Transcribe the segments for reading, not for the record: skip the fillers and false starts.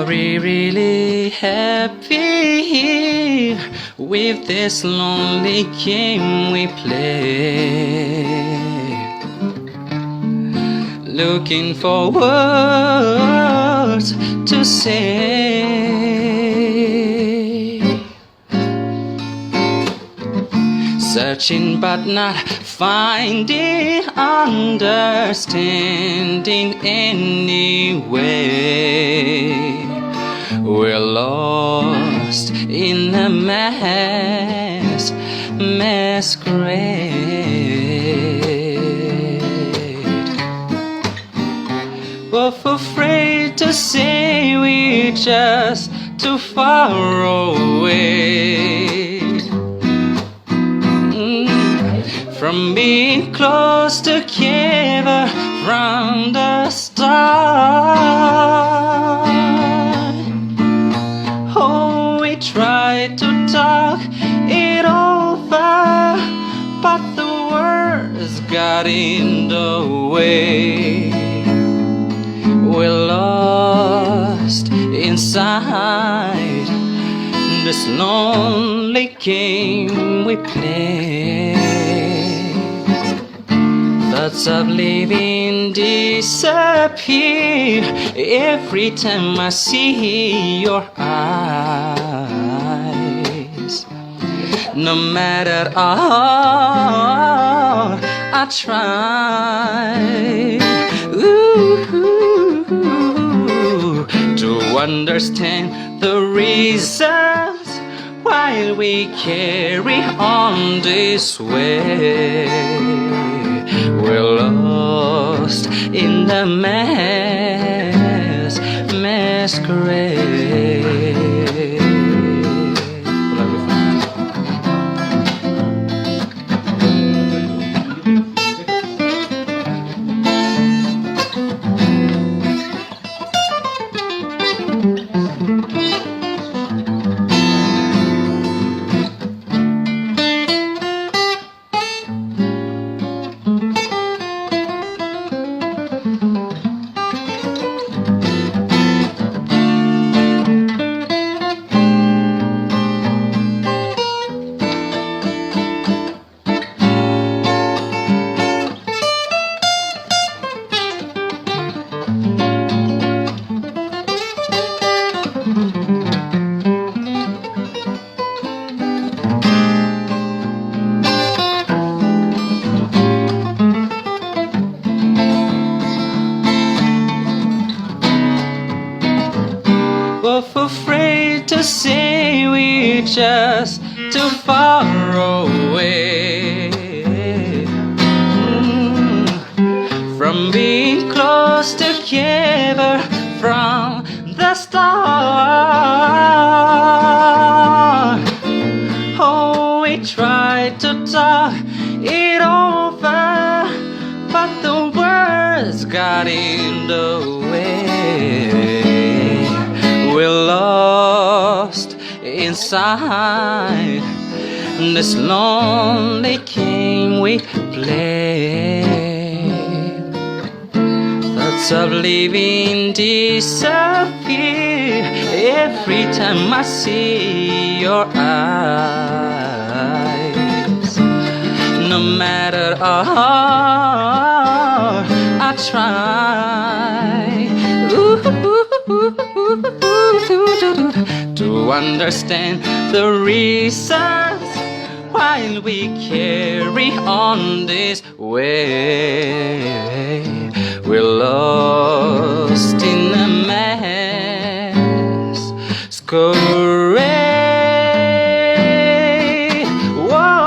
we really happy with this lonely game we play? Looking for words to say, searching but not finding understanding anyway. We're lost in a masquerade, both afraid to say we're just too far away from being close together from the start. Oh, we tried to talk it over, but the words got in the way. We're lost inside this lonely game we play. Thoughts of living disappear every time I see your eyes. No matter how I try to understand the reasons why we carry on this way. We're lost in the masquerade. Both afraid to say we're just too far away from being close together from the start. Oh, we tried to talk it over, but the words got in the way. We're lost inside this lonely game we play. Thoughts of living disappear every time I see your eyes. No matter how I try to understand the reasons why we carry on this way. We're lost in a masquerade. Whoa.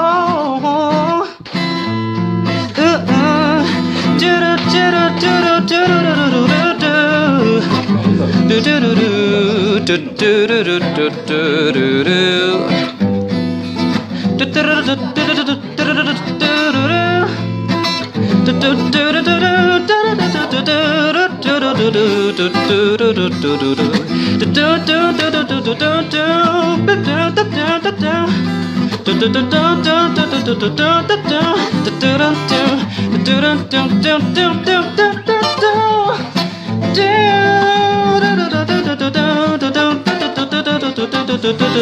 do.